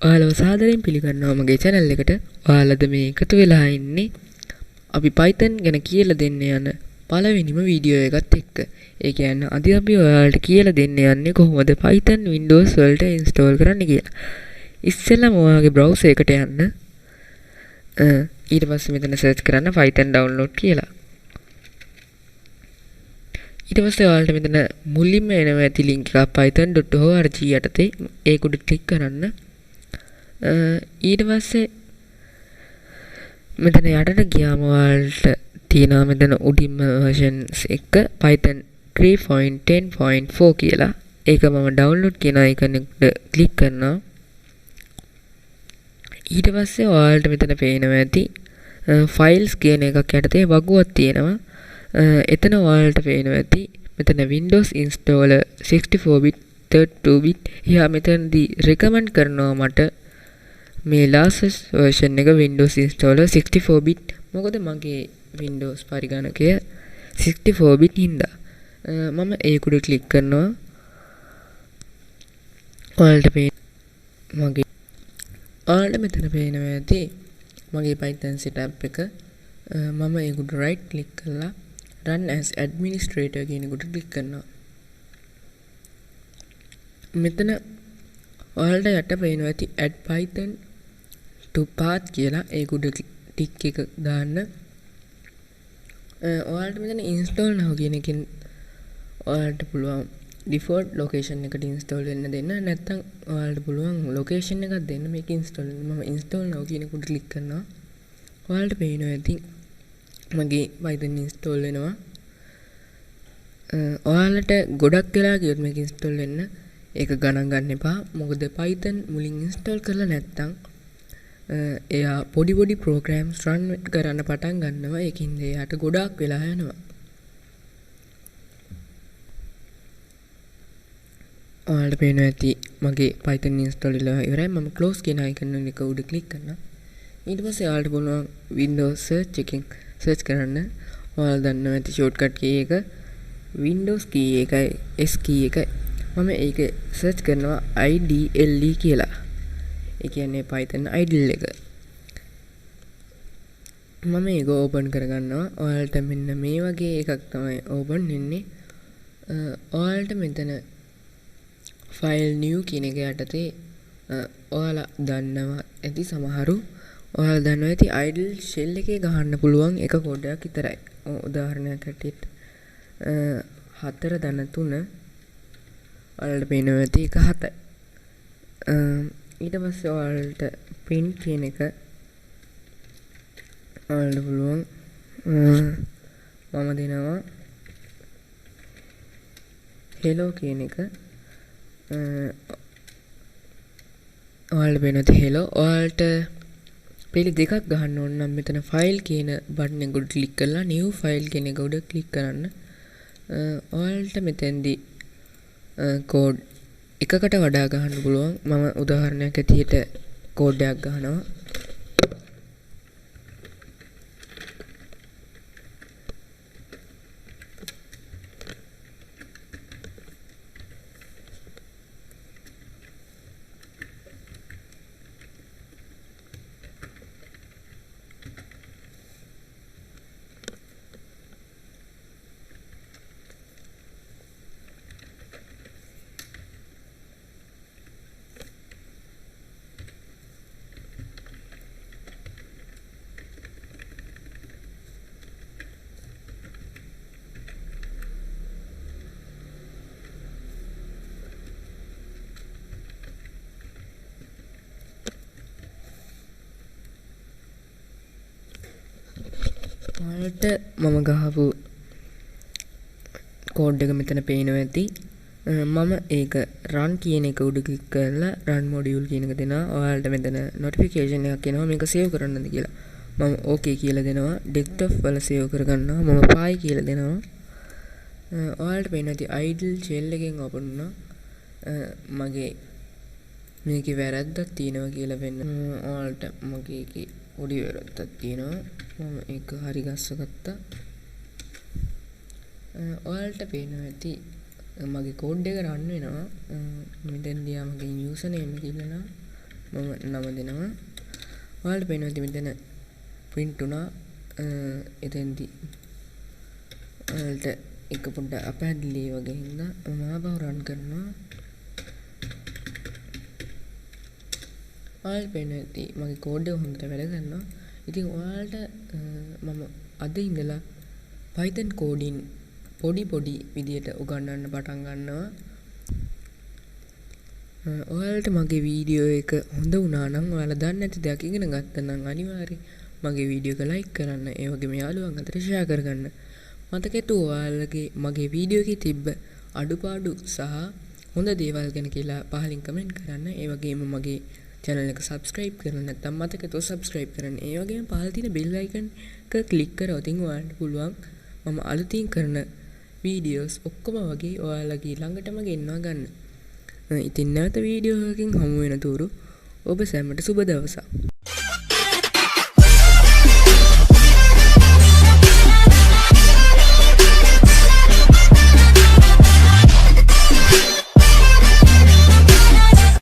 ඔයාලව සාදරයෙන් පිළිගන්නවා මගේ channel එකට. ඔයාලද මේ එකතු වෙලා ඉන්නේ අපි Python ගැන කියලා දෙන්න යන පළවෙනිම වීඩියෝ එකත් එක්ක. ඒ කියන්නේ අද අපි ඔයාලට කියලා දෙන්න යන්නේ කොහොමද Python Windows වලට install කරන්න කියලා. ඉස්සෙල්ලාම ඔයාගේ browser එකට යන්න. ඊට පස්සේ මෙතන search කරන්න Python download කියලා. ඊට පස්සේ ඔයාලට මෙතන මුලින්ම එනවා ඇති link එක python.org යටතේ ඒක උඩ ක්ලික් කරන්න. ඊට පස්සේ මෙතන යටට ගියාම ඔයාලට තියෙනවා මෙතන උඩින්ම versions එක Python 3.10.4 කියලා. ඒක මම download කියන icon එකට ක්ලික් කරනවා. ඊට පස්සේ ඔයාලට මෙතන පේනවා ඇති files කියන එකක් යටතේ වගුවක් තියෙනවා. එතන ඔයාලට පේනවා ඇති මෙතන Windows installer 64-bit 32-bit. එයා මෙතනදී recommend කරනවා මට මේ latest version එක Windows installer 64-bit. මොකද මගේ Windows පරිගණකය 64-bit හින්දා. මම ඒක උඩ ක්ලික් කරනවා. ඔයාලට මෙතන පේනවා ඇති මගේ Python setup එක. මම ඒක උඩ right click කරලා run as administrator කියන එකට ක්ලික් කරනවා. මෙතන ඔයාලට යට පේනවා ඇති add python to path කියලා. ඒක උඩ ටික් එක දාන්න. ඔයාලට මෙතන install now කියන එකෙන් ඔයාලට පුළුවන් default location එකට install වෙන්න දෙන්න. නැත්නම් ඔයාලට පුළුවන් location එකක් දෙන්න මේක install වෙන්න. මම install now කියන එකට ක්ලික් කරනවා. ඔයාලට පේනවා ඇති මගේ Python install වෙනවා. ඔයාලට ගොඩක් වෙලා ගියොත් මේක install වෙන්න ඒක ගණන් ගන්න එපා. මොකද Python මුලින් install කරලා නැත්නම් එයා පොඩි programs run කරන්න පටන් ගන්නවා. ඒකින්ද එයාට ගොඩක් වෙලා යනවා. ඔයාලට පේනවා ඇති මගේ Python install වෙලා ඉවරයි. මම close කියන icon එක උඩ click කරනවා. ඊට පස්සේ ඔයාලට පුළුවන් Windows search එකෙන් search කරන්න. ඔයාලා දන්නවා ඇති shortcut key එක Windows key එකයි S key එකයි. මම ඒක search කරනවා IDLE කියලා. ඒ කියන්නේ Python idle එක. මම ඒක open කරගන්නවා. ඔයාලට මෙන්න මේ වගේ එකක් තමයි open වෙන්නේ. ඔයාලට මෙතන file new කියන එක යටතේ ඔයාලා දන්නවා ඇති සමහරු ඔයාලා දන්නවා ඇති idle shell එකේ ගහන්න පුළුවන් එක කෝඩයක් විතරයි. උදාහරණයක් හැටියට 4.3 ඔයාලට පේනවා ඇති එක 7යි. ඊට පස්සේ ඔයාලට print කියන එක ඔයාලට පුළුවන් මම දෙනවා hello කියන එක. ඔයාලට පේනවා ඇති hello. ඔයාලට පෙළි දෙකක් ගහන්න ඕන නම් මෙතන file කියන බටන් එක උඩ ක්ලික් කරලා new file කියන එක උඩ ක්ලික් කරන්න. ඔයාලට මෙතෙන්දී කෝඩ් එකකට වඩා ගහන්න පුළුවන්. මම උදාහරණයක් ඇටියට කෝඩ් එකක් ගහනවා. ඔයාලට මම ගහපු කෝඩ් එක මෙතන පේනවා ඇති. මම ඒක run කියන එක උඩ ක්ලික් කරලා run module කියන එක දෙනවා. ඔයාලට මෙතන notification එකක් එනවා මේක save කරන්නද කියලා. මම okay කියලා දෙනවා. desktop වල save කරගන්නවා. මම py කියලා දෙනවා. ඔයාලට පේනවා ඇති idle shell එකෙන් open වුණා. මගේ මේකේ වැරද්දක් තියෙනවා කියලා වෙන්න. ඔයාලට මගේ එකේ පොඩි වැරද්දක් තියෙනවා. මම ඒක හරි ගස්සගත්තා. ඔයාලට පේනවා ඇති මගේ කෝඩ් එක රන් වෙනවා. මෙතෙන්දී මගේ යූසර් නේම් එක ඉල්ලනවා. මම නම දෙනවා. ඔයාලට පේනවා ඉතින් මෙතන print වුණා. එතෙන්දී ඔයාලට එක පොඩ්ඩක් අපහැදිලි වගේ හින්දා මම ආපහු රන් කරනවා. ඔයාලට පේනවා ඉතින් මගේ කෝඩ් එක හොඳට වැඩ කරනවා. ඉතින් ඔයාලට මම අද ඉඳලා Python coding පොඩි විදියට උගන්වන්න පටන් ගන්නවා. ඔයාලට මගේ වීඩියෝ එක හොඳ වුණා නම් ඔයාලා දන්නේ නැති දෙයක් ඉගෙන ගත්තා නම් අනිවාර්යයෙන් මගේ වීඩියෝ එක ලයික් කරන්න. ඒ වගේම යාළුවන් අතර ෂෙයා කරගන්න. මතකෙට ඔයාලගේ මගේ වීඩියෝ එකේ තිබ්බ අඩුපාඩු සහ හොඳ දේවල් ගැන කියලා පහලින් කමෙන්ට් කරන්න. ඒ වගේම මගේ channel එක subscribe කරන්න නැත්නම් මතකෙට subscribe කරන්න. ඒ වගේම පහළ තියෙන bell icon එක click කරොත් ඔයාලට පුළුවන් මම අලුතින් කරන වීඩියෝස් ඔක්කොම වගේ ඔයාලගේ ළඟටම ගෙන්වා ගන්න. ඉතින් නැවත වීඩියෝ එකකින් හමු වෙන තුරු ඔබ සැමට සුබ දවසක්.